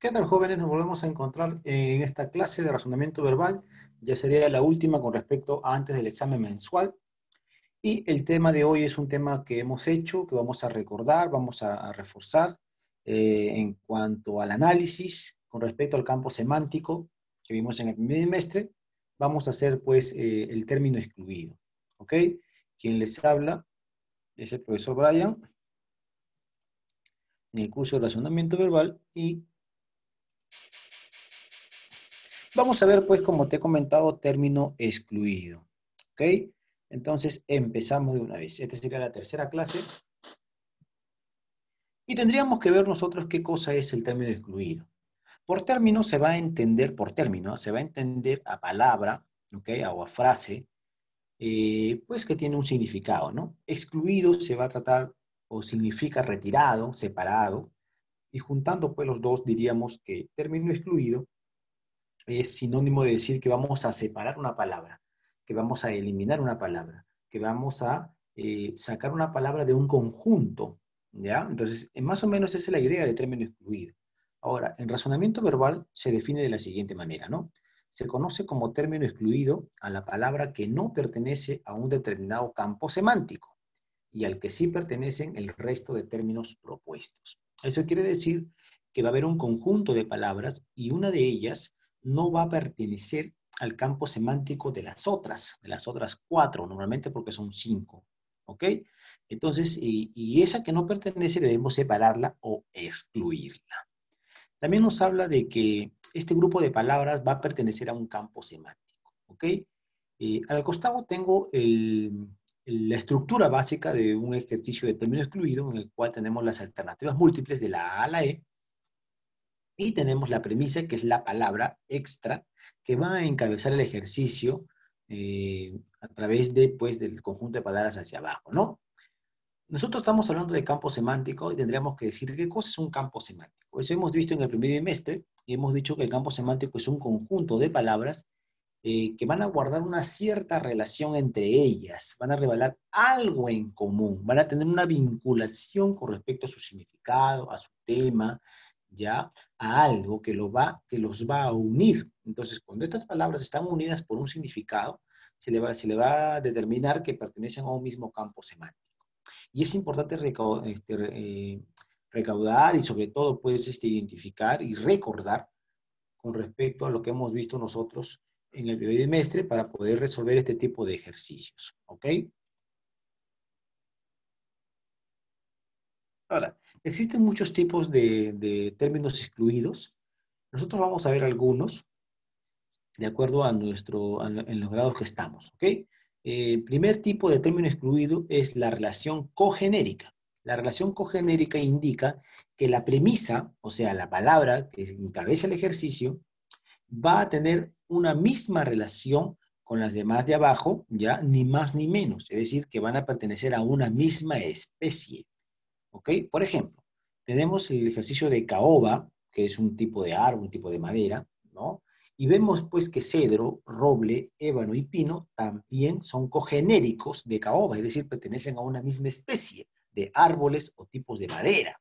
¿Qué tal, jóvenes? Nos volvemos a encontrar en esta clase de razonamiento verbal. Ya sería la última con respecto a antes del examen mensual. Y el tema de hoy es un tema que hemos hecho, que vamos a recordar, vamos a reforzar en cuanto al análisis con respecto al campo semántico que vimos en el primer semestre. Vamos a hacer, pues, el término excluido. ¿Ok? Quien les habla es el profesor Brian en el curso de razonamiento verbal y vamos a ver, pues, como te he comentado, término excluido. ¿Ok? Entonces, empezamos de una vez. Esta sería la tercera clase. Y tendríamos que ver nosotros qué cosa es el término excluido. Por término se va a entender, por término, se va a entender a palabra, ¿ok? O a frase, pues que tiene un significado, ¿no? Excluido se va a tratar o significa retirado, separado, y juntando pues los dos diríamos que término excluido es sinónimo de decir que vamos a separar una palabra, que vamos a eliminar una palabra, que vamos a sacar una palabra de un conjunto, ¿ya? Entonces, más o menos esa es la idea de término excluido. Ahora, en razonamiento verbal se define de la siguiente manera, ¿no? Se conoce como término excluido a la palabra que no pertenece a un determinado campo semántico y al que sí pertenecen el resto de términos propuestos. Eso quiere decir que va a haber un conjunto de palabras y una de ellas no va a pertenecer al campo semántico de las otras cuatro, normalmente porque son cinco. ¿Ok? Entonces, y esa que no pertenece debemos separarla o excluirla. También nos habla de que este grupo de palabras va a pertenecer a un campo semántico. ¿Ok? Al costado tengo la estructura básica de un ejercicio de término excluido en el cual tenemos las alternativas múltiples de la A a la E y tenemos la premisa que es la palabra extra que va a encabezar el ejercicio a través de, pues, del conjunto de palabras hacia abajo, ¿no? Nosotros estamos hablando de campo semántico y tendríamos que decir qué cosa es un campo semántico. Eso hemos visto en el primer trimestre y hemos dicho que el campo semántico es un conjunto de palabras que van a guardar una cierta relación entre ellas, van a revelar algo en común, van a tener una vinculación con respecto a su significado, a su tema, ya, a algo que los va a unir. Entonces, cuando estas palabras están unidas por un significado, se le va a determinar que pertenecen a un mismo campo semántico. Y es importante recaudar y sobre todo, pues, identificar y recordar con respecto a lo que hemos visto nosotros en el primer trimestre para poder resolver este tipo de ejercicios. ¿Ok? Ahora, existen muchos tipos de términos excluidos. Nosotros vamos a ver algunos de acuerdo a en los grados que estamos. ¿Ok? Primer tipo de término excluido es la relación cogenérica. La relación cogenérica indica que la premisa, o sea, la palabra que encabeza el ejercicio, va a tener una misma relación con las demás de abajo, ya, ni más ni menos. Es decir, que van a pertenecer a una misma especie. ¿Ok? Por ejemplo, tenemos el ejercicio de caoba, que es un tipo de árbol, un tipo de madera, ¿no? Y vemos pues que cedro, roble, ébano y pino también son cogenéricos de caoba, es decir, pertenecen a una misma especie de árboles o tipos de madera.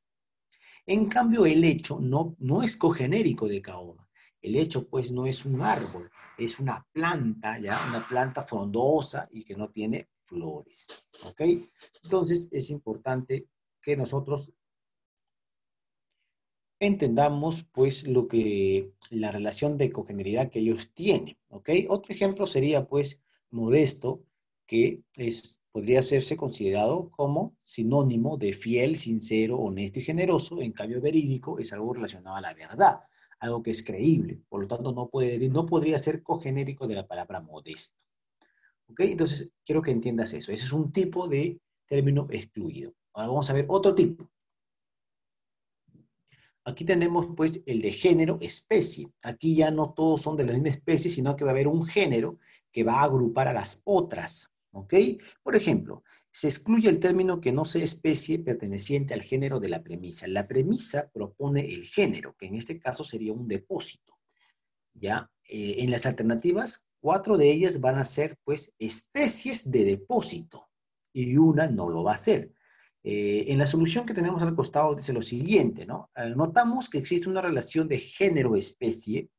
En cambio, el hecho no es cogenérico de caoba. El hecho, pues, no es un árbol, es una planta, ¿ya? Una planta frondosa y que no tiene flores, ¿ok? Entonces, es importante que nosotros entendamos, pues, la relación de cogeneridad que ellos tienen, ¿ok? Otro ejemplo sería, pues, modesto, que podría hacerse considerado como sinónimo de fiel, sincero, honesto y generoso. En cambio, verídico es algo relacionado a la verdad, algo que es creíble. Por lo tanto, no podría ser cogenérico de la palabra modesto, ¿ok? Entonces, quiero que entiendas eso. Ese es un tipo de término excluido. Ahora vamos a ver otro tipo. Aquí tenemos pues el de género, especie. Aquí ya no todos son de la misma especie, sino que va a haber un género que va a agrupar a las otras. ¿Ok? Por ejemplo, se excluye el término que no sea especie perteneciente al género de la premisa. La premisa propone el género, que en este caso sería un depósito. ¿Ya? En las alternativas, 4 de ellas van a ser pues especies de depósito y una no lo va a ser. En la solución que tenemos al costado dice lo siguiente, ¿no? Notamos que existe una relación de género-especie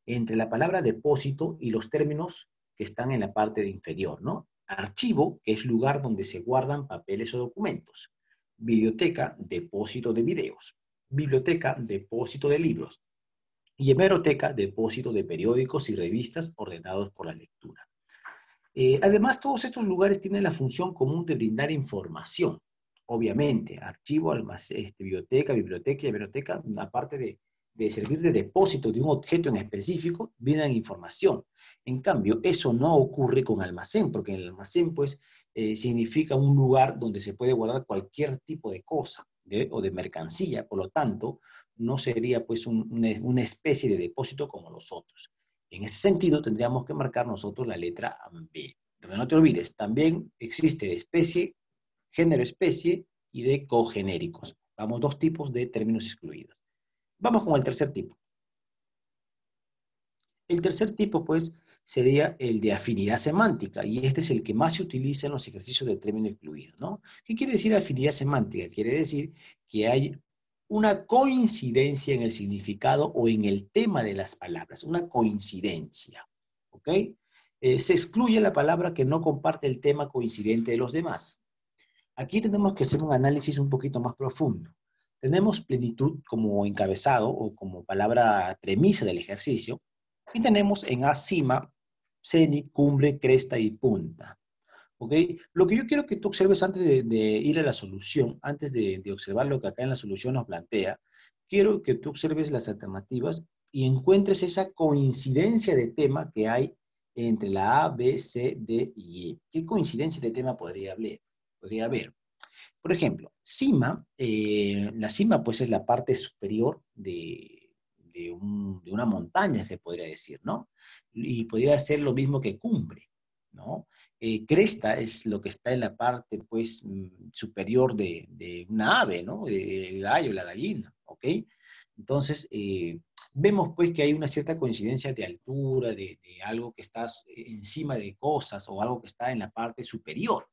entre la palabra depósito y los términos que están en la parte de inferior, ¿no? Archivo, que es lugar donde se guardan papeles o documentos. Biblioteca, depósito de videos. Biblioteca, depósito de libros. Y hemeroteca, depósito de periódicos y revistas ordenados por la lectura. Además, todos estos lugares tienen la función común de brindar información. Obviamente, archivo, biblioteca y hemeroteca, aparte de servir de depósito de un objeto en específico, brindan información. En cambio, eso no ocurre con almacén, porque el almacén, pues, significa un lugar donde se puede guardar cualquier tipo de cosa o de mercancía. Por lo tanto, no sería, pues, una especie de depósito como los otros. En ese sentido, tendríamos que marcar nosotros la letra B. Pero no te olvides, también existe especie, género especie y de cogenéricos. Vamos, dos tipos de términos excluidos. Vamos con el tercer tipo. El tercer tipo, pues, sería el de afinidad semántica, y este es el que más se utiliza en los ejercicios de término excluido, ¿no? ¿Qué quiere decir afinidad semántica? Quiere decir que hay una coincidencia en el significado o en el tema de las palabras, una coincidencia, ¿ok? Se excluye la palabra que no comparte el tema coincidente de los demás. Aquí tenemos que hacer un análisis un poquito más profundo. Tenemos plenitud como encabezado o como palabra premisa del ejercicio, y tenemos en A cima, cenit, cumbre, cresta y punta. ¿Ok? Lo que yo quiero que tú observes antes de ir a la solución, antes de observar lo que acá en la solución nos plantea, quiero que tú observes las alternativas y encuentres esa coincidencia de tema que hay entre la A, B, C, D y E. ¿Qué coincidencia de tema podría haber? Podría haber. Por ejemplo, cima, la cima pues es la parte superior de una montaña, se podría decir, ¿no? Y podría ser lo mismo que cumbre, ¿no? Cresta es lo que está en la parte pues superior de una ave, ¿no? El gallo, la gallina, ¿ok? Entonces, vemos pues que hay una cierta coincidencia de altura, de algo que está encima de cosas o algo que está en la parte superior.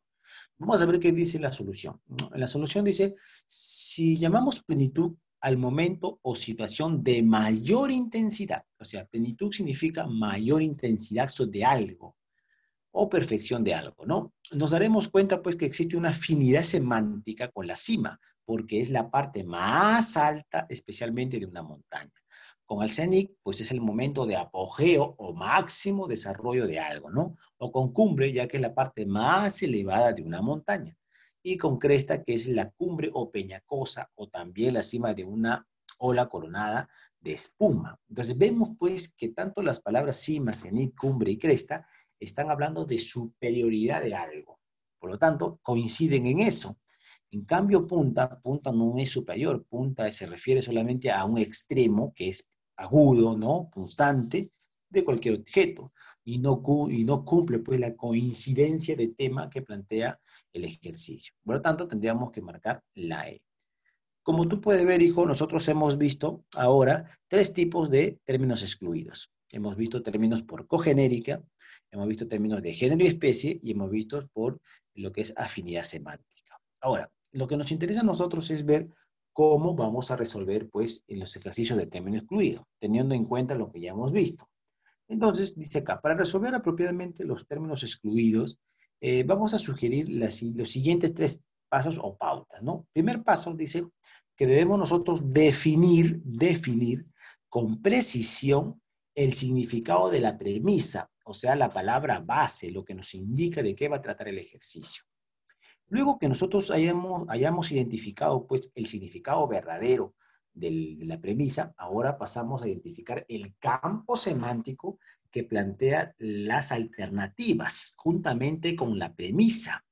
Vamos a ver qué dice la solución, ¿no? En la solución dice, si llamamos plenitud al momento o situación de mayor intensidad, o sea, plenitud significa mayor intensidad de algo o perfección de algo, ¿no? Nos daremos cuenta pues que existe una afinidad semántica con la cima, porque es la parte más alta, especialmente de una montaña. Con el cenit, pues es el momento de apogeo o máximo desarrollo de algo, ¿no? O con cumbre, ya que es la parte más elevada de una montaña. Y con cresta, que es la cumbre o peñacosa, o también la cima de una ola coronada de espuma. Entonces vemos pues que tanto las palabras cima, cenit, cumbre y cresta están hablando de superioridad de algo. Por lo tanto, coinciden en eso. En cambio, punta, punta no es superior, punta se refiere solamente a un extremo que es agudo, ¿no? Constante de cualquier objeto y no cumple pues la coincidencia de tema que plantea el ejercicio. Por lo tanto, tendríamos que marcar la E. Como tú puedes ver, hijo, nosotros hemos visto ahora tres tipos de términos excluidos. Hemos visto términos por cogenérica, hemos visto términos de género y especie y hemos visto por lo que es afinidad semántica. Ahora, lo que nos interesa a nosotros es ver cómo vamos a resolver, pues, en los ejercicios de término excluido, teniendo en cuenta lo que ya hemos visto. Entonces, dice acá, para resolver apropiadamente los términos excluidos, vamos a sugerir los siguientes tres pasos o pautas, ¿no? Primer paso dice que debemos nosotros definir con precisión el significado de la premisa, o sea, la palabra base, lo que nos indica de qué va a tratar el ejercicio. Luego que nosotros hayamos identificado pues el significado verdadero de la premisa, ahora pasamos a identificar el campo semántico que plantea las alternativas juntamente con la premisa.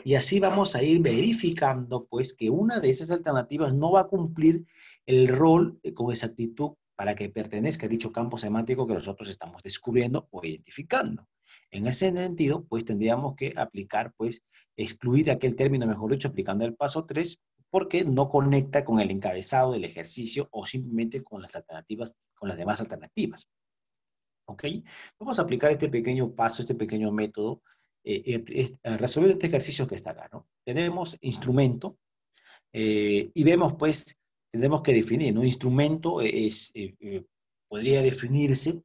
Y así vamos a ir verificando pues que una de esas alternativas no va a cumplir el rol con exactitud para que pertenezca a dicho campo semántico que nosotros estamos descubriendo o identificando. En ese sentido, pues tendríamos que aplicar, pues, excluir aquel término, mejor dicho, aplicando el paso 3, porque no conecta con el encabezado del ejercicio o simplemente con las alternativas, con las demás alternativas. ¿Ok? Vamos a aplicar este pequeño paso, este pequeño método, resolver este ejercicio que está acá, ¿no? Tenemos instrumento, Y vemos, pues, tenemos que definir, ¿no? Instrumento podría definirse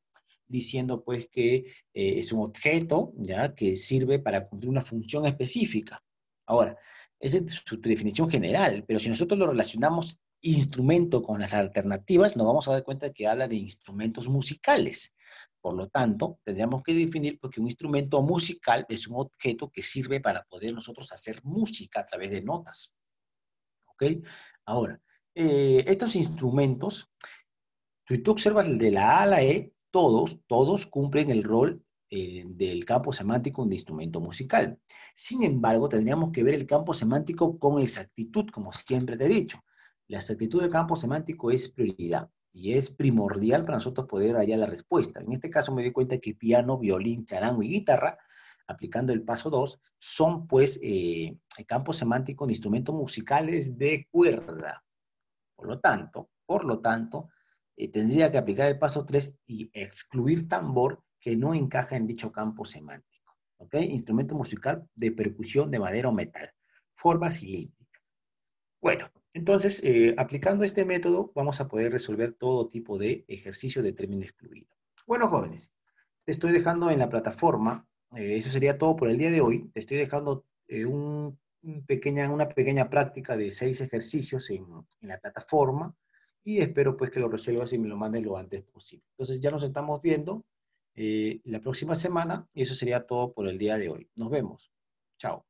diciendo, pues, que es un objeto, ¿ya? Que sirve para cumplir una función específica. Ahora, esa es su definición general, pero si nosotros lo relacionamos instrumento con las alternativas, nos vamos a dar cuenta que habla de instrumentos musicales. Por lo tanto, tendríamos que definir porque un instrumento musical es un objeto que sirve para poder nosotros hacer música a través de notas. ¿Ok? Ahora, estos instrumentos, si tú observas el de la A a la E, todos cumplen el rol del campo semántico de instrumento musical. Sin embargo, tendríamos que ver el campo semántico con exactitud, como siempre te he dicho. La exactitud del campo semántico es prioridad y es primordial para nosotros poder hallar la respuesta. En este caso me di cuenta que piano, violín, charango y guitarra, aplicando el paso 2, son pues el campo semántico de instrumentos musicales de cuerda. Por lo tanto, tendría que aplicar el paso 3 y excluir tambor que no encaja en dicho campo semántico. ¿Ok? Instrumento musical de percusión de madera o metal. Forma cilíndrica. Bueno, entonces, aplicando este método, vamos a poder resolver todo tipo de ejercicio de término excluido. Bueno, jóvenes, te estoy dejando en la plataforma, eso sería todo por el día de hoy. Te estoy dejando una pequeña práctica de 6 ejercicios en la plataforma y espero pues que lo resuelvas y me lo mandes lo antes posible. Entonces ya nos estamos viendo la próxima semana y eso sería todo por el día de hoy. Nos vemos. Chao.